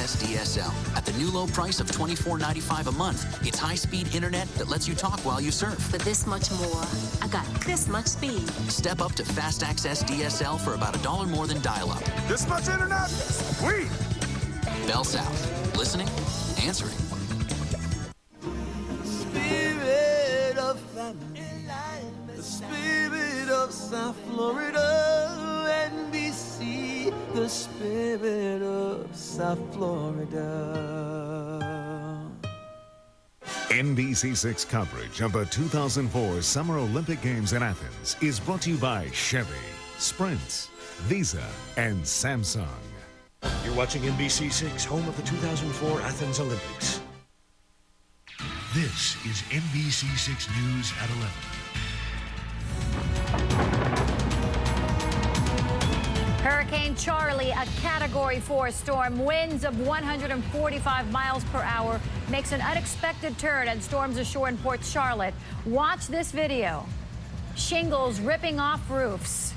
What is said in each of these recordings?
Access DSL. At the new low price of $24.95 a month, it's high-speed internet that lets you talk while you surf. For this much more, I got this much speed. Step up to Fast Access DSL for about $1 more than dial-up. This much internet? Sweet! Bell South. Listening, answering. Spirit of family, the spirit of South Florida, NBC, the spirit of South Florida. NBC6 coverage of the 2004 Summer Olympic Games in Athens is brought to you by Chevy, Sprint, Visa, and Samsung. You're watching NBC6, home of the 2004 Athens Olympics. This is NBC6 News at 11. Hurricane Charley, a Category 4 storm, winds of 145 miles per hour, makes an unexpected turn and storms ashore in Port Charlotte. Watch this video. Shingles ripping off roofs.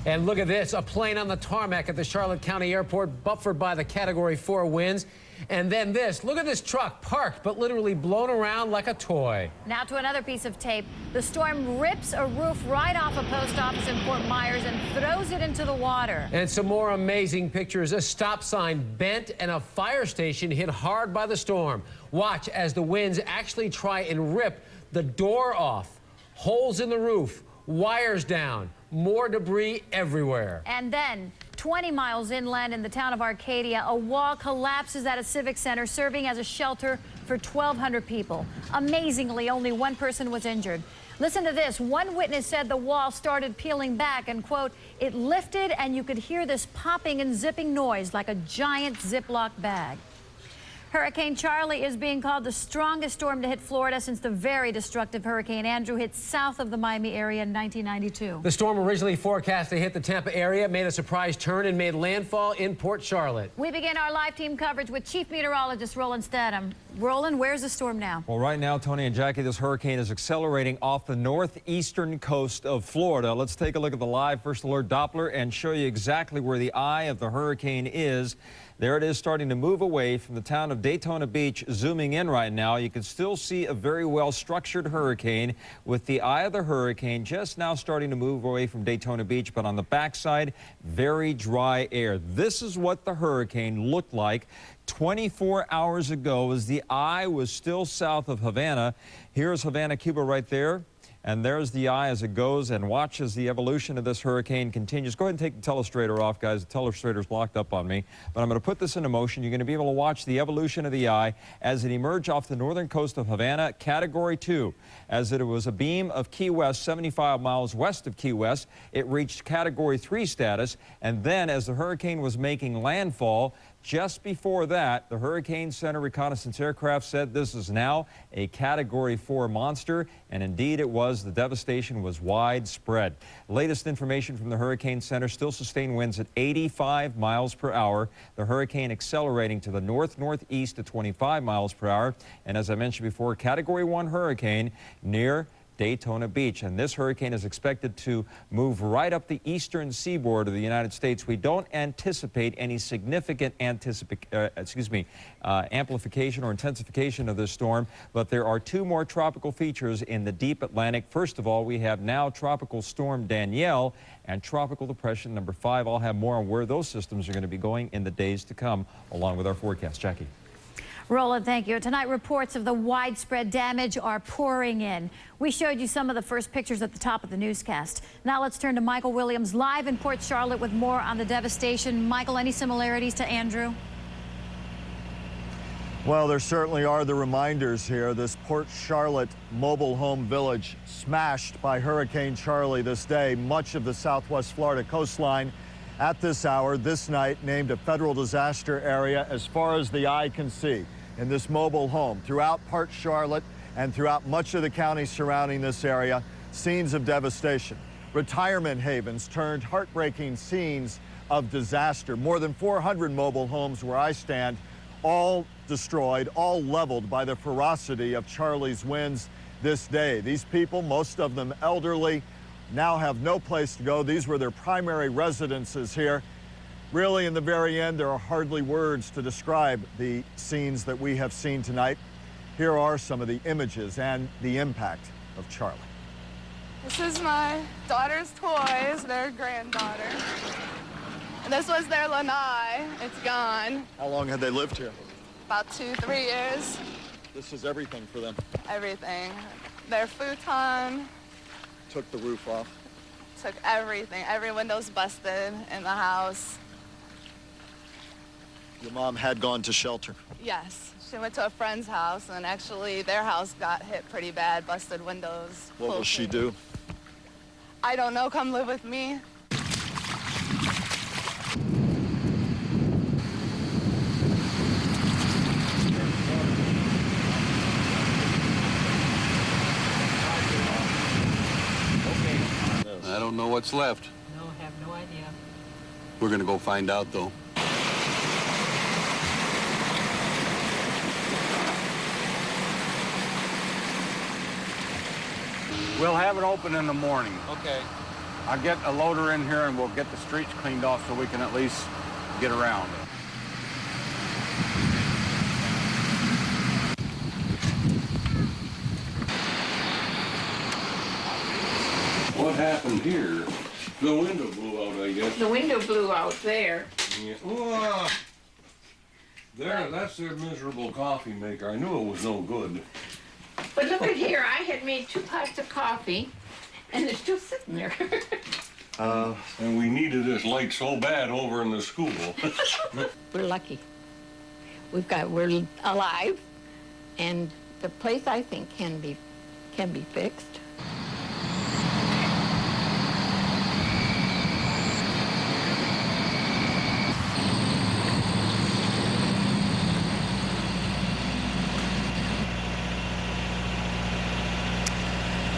And look at this, a plane on the tarmac at the Charlotte County Airport buffered by the Category 4 winds. And then this, look at this truck parked but literally blown around like a toy. Now to another piece of tape. The storm rips a roof right off a post office in Fort Myers and throws it into the water. And some more amazing pictures. A stop sign bent and a fire station hit hard by the storm. Watch as the winds actually try and rip the door off. Holes in the roof, wires down, more debris everywhere. And then 20 miles inland in the town of Arcadia, a wall collapses at a civic center serving as a shelter for 1,200 people. Amazingly, only one person was injured. Listen to this. One witness said the wall started peeling back and, quote, it lifted and you could hear this popping and zipping noise like a giant Ziploc bag. Hurricane Charley is being called the strongest storm to hit Florida since the very destructive Hurricane Andrew hit south of the Miami area in 1992. The storm originally forecast to hit the Tampa area, made a surprise turn and made landfall in Port Charlotte. We begin our live team coverage with Chief Meteorologist Roland Stedham. Roland, where's the storm now? Well, right now, Tony and Jackie, this hurricane is accelerating off the northeastern coast of Florida. Let's take a look at the live First Alert Doppler and show you exactly where the eye of the hurricane is. There it is, starting to move away from the town of Daytona Beach, zooming in right now. You can still see a very well-structured hurricane with the eye of the hurricane just now starting to move away from Daytona Beach, but on the backside, very dry air. This is what the hurricane looked like 24 hours ago as the eye was still south of Havana. Here's Havana, Cuba right there. And there's the eye as it goes, and watch as the evolution of this hurricane continues. Go ahead and take the telestrator off, guys. The telestrator's locked up on me. But I'm going to put this into motion. You're going to be able to watch the evolution of the eye as it emerged off the northern coast of Havana, Category 2. As it was a beam of Key West, 75 miles west of Key West, it reached Category 3 status. And then as the hurricane was making landfall, just before that, the Hurricane Center reconnaissance aircraft said this is now a Category 4 monster, and indeed it was. The devastation was widespread. Latest information from the Hurricane Center, still sustained winds at 85 miles per hour. The hurricane accelerating to the north-northeast at 25 miles per hour. And as I mentioned before, Category 1 hurricane near Daytona Beach. And this hurricane is expected to move right up the eastern seaboard of the United States. We don't anticipate any significant amplification or intensification of this storm, but there are two more tropical features in the deep Atlantic. First of all, we have now Tropical Storm Danielle and Tropical Depression number 5. I'll have more on where those systems are going to be going in the days to come, along with our forecast. Jackie. Roland, thank you. Tonight, reports of the widespread damage are pouring in. We showed you some of the first pictures at the top of the newscast. Now let's turn to Michael Williams live in Port Charlotte with more on the devastation. Michael, any similarities to Andrew? Well, there certainly are the reminders here. This Port Charlotte mobile home village smashed by Hurricane Charley this day. Much of the southwest Florida coastline at this hour, this night, named a federal disaster area as far as the eye can see. In this mobile home throughout Port Charlotte and throughout much of the county surrounding this area, scenes of devastation. Retirement havens turned heartbreaking scenes of disaster. More than 400 mobile homes where I stand, all destroyed, all leveled by the ferocity of Charley's winds this day. These people, most of them elderly, now have no place to go. These were their primary residences here. Really, in the very end, there are hardly words to describe the scenes that we have seen tonight. Here are some of the images and the impact of Charley. This is my daughter's toys, their granddaughter. This was their lanai. It's gone. How long had they lived here? About 2-3 years. This is everything for them. Everything. Their futon. Took the roof off. Took everything. Every window's busted in the house. Your mom had gone to shelter. Yes. She went to a friend's house, and actually their house got hit pretty bad, busted windows. What will she do? I don't know. Come live with me. I don't know what's left. No, have no idea. We're gonna go find out, though. We'll have it open in the morning. Okay. I'll get a loader in here and we'll get the streets cleaned off so we can at least get around. What happened here? The window blew out, I guess. The window blew out there. Yeah. Whoa. There, that's their miserable coffee maker. I knew it was no good. But look at here, I had made 2 pots of coffee, and they're still sitting there. And we needed this light so bad over in the school. We're lucky. We're alive, and the place, I think, can be fixed.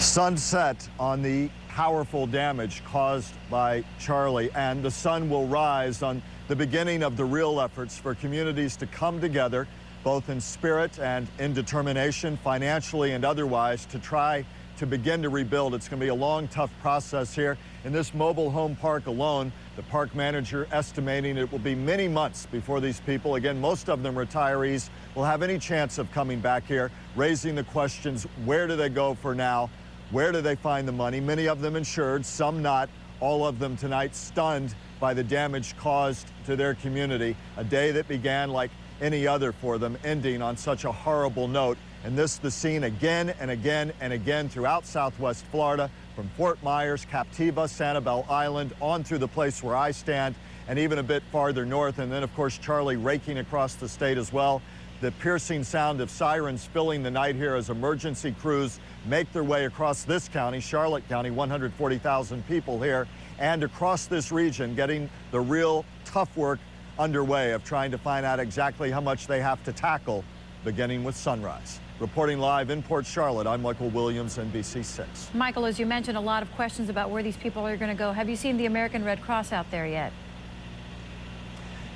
Sunset on the powerful damage caused by Charley, and the sun will rise on the beginning of the real efforts for communities to come together, both in spirit and in determination, financially and otherwise, to try to begin to rebuild. It's going to be a long, tough process here. In this mobile home park alone, the park manager estimating it will be many months before these people, again, most of them retirees, will have any chance of coming back here, raising the questions, where do they go for now? Where do they find the money? Many of them insured, some not. All of them tonight stunned by the damage caused to their community. A day that began like any other for them, ending on such a horrible note. And this the scene again and again and again throughout Southwest Florida, from Fort Myers, Captiva, Sanibel Island, on through the place where I stand, and even a bit farther north. And then, of course, Charley raking across the state as well. The piercing sound of sirens filling the night here as emergency crews make their way across this county, Charlotte County, 140,000 people here, and across this region, getting the real tough work underway of trying to find out exactly how much they have to tackle, beginning with sunrise. Reporting live in Port Charlotte, I'm Michael Williams, NBC6. Michael, as you mentioned, a lot of questions about where these people are going to go. Have you seen the American Red Cross out there yet?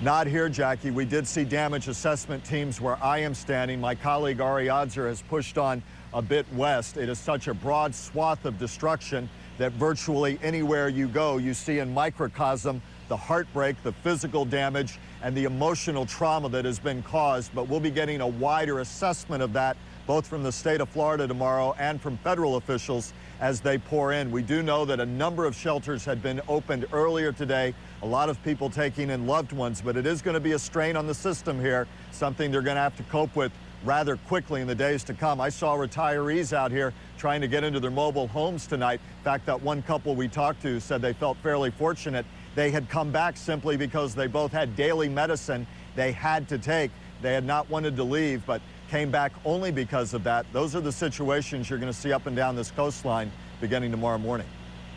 Not here, Jackie. We did see damage assessment teams where I am standing. My colleague Ari Adzer has pushed on a bit west. It is such a broad swath of destruction that virtually anywhere you go, you see in microcosm the heartbreak, the physical damage, and the emotional trauma that has been caused. But we'll be getting a wider assessment of that, both from the state of Florida tomorrow and from federal officials as they pour in. We do know that a number of shelters had been opened earlier today, a lot of people taking in loved ones, but it is going to be a strain on the system here, something they're going to have to cope with rather quickly in the days to come. I saw retirees out here trying to get into their mobile homes tonight. In fact, that one couple we talked to said they felt fairly fortunate. They had come back simply because they both had daily medicine they had to take. They had not wanted to leave, but came back only because of that. Those are the situations you're going to see up and down this coastline beginning tomorrow morning.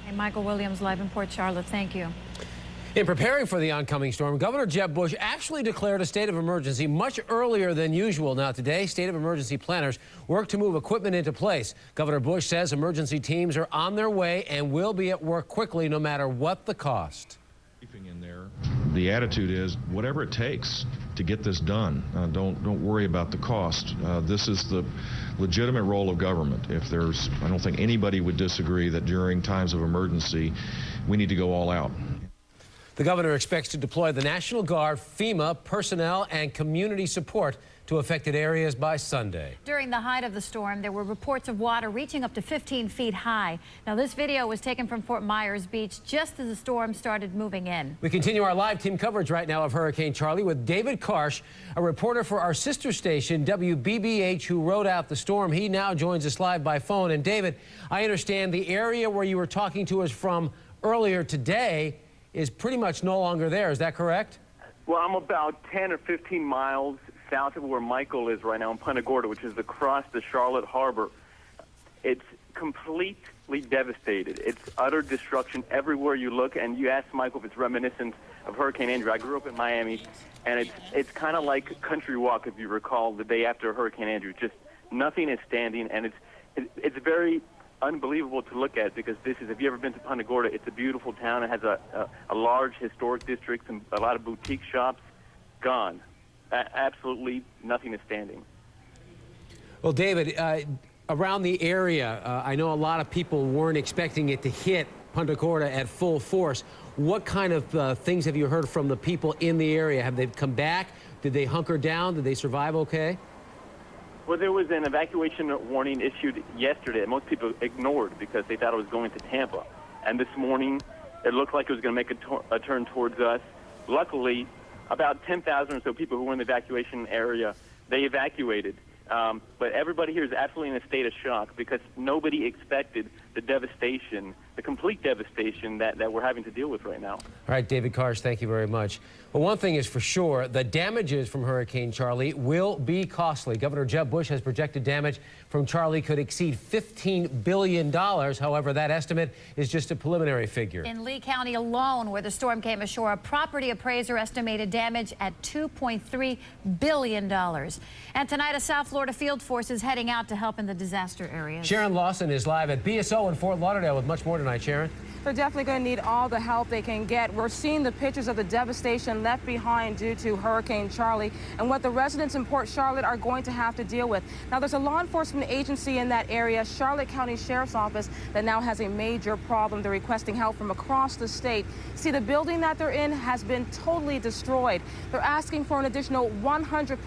Hey, Michael Williams, live in Port Charlotte. Thank you. In preparing for the oncoming storm, Governor Jeb Bush actually declared a state of emergency much earlier than usual. Now today, state of emergency planners work to move equipment into place. Governor Bush says emergency teams are on their way and will be at work quickly no matter what the cost. In there, the attitude is whatever it takes to get this done. Don't worry about the cost. This is the legitimate role of government. I don't think anybody would disagree that during times of emergency, we need to go all out. The governor expects to deploy the National Guard, FEMA personnel, and community support to affected areas by Sunday. During the height of the storm, there were reports of water reaching up to 15 feet high. Now, this video was taken from Fort Myers Beach just as the storm started moving in. We continue our live team coverage right now of Hurricane Charley with David Karsh, a reporter for our sister station, WTVJ-Ch, who rode out the storm. He now joins us live by phone. And David, I understand the area where you were talking to us from earlier today is pretty much no longer there. Is that correct? Well, I'm about 10 or 15 miles south of where Michael is right now in Punta Gorda, which is across the Charlotte Harbor. It's completely devastated. It's utter destruction everywhere you look. And you asked Michael if it's reminiscent of Hurricane Andrew. I grew up in Miami, and it's kind of like Country Walk, if you recall, the day after Hurricane Andrew. Just nothing is standing, and it's very unbelievable to look at, because this is, if you've ever been to Punta Gorda, it's a beautiful town. It has a large historic district and a lot of boutique shops. Gone. Absolutely nothing is standing. Well, David, around the area, I know a lot of people weren't expecting it to hit Punta Gorda at full force. What kind of things have you heard from the people in the area? Have they come back? Did they hunker down? Did they survive okay? Well, there was an evacuation warning issued yesterday that most people ignored because they thought it was going to Tampa. And this morning, it looked like it was going to make a turn towards us. Luckily, about 10,000 or so people who were in the evacuation area, they evacuated. But everybody here is absolutely in a state of shock because nobody expected the devastation, the complete devastation that we're having to deal with right now. All right, David Karsh, thank you very much. Well, one thing is for sure, the damages from Hurricane Charley will be costly. Governor Jeb Bush has projected damage from Charley could exceed $15 billion. However, that estimate is just a preliminary figure. In Lee County alone, where the storm came ashore, a property appraiser estimated damage at $2.3 billion. And tonight, a South Florida field force is heading out to help in the disaster areas. Sharon Lawson is live at BSO in Fort Lauderdale with much more tonight. Sharon? They're definitely going to need all the help they can get. We're seeing the pictures of the devastation left behind due to Hurricane Charley and what the residents in Port Charlotte are going to have to deal with. Now, there's a law enforcement agency in that area, Charlotte County Sheriff's Office, that now has a major problem. They're requesting help from across the state. See, the building that they're in has been totally destroyed. They're asking for an additional 100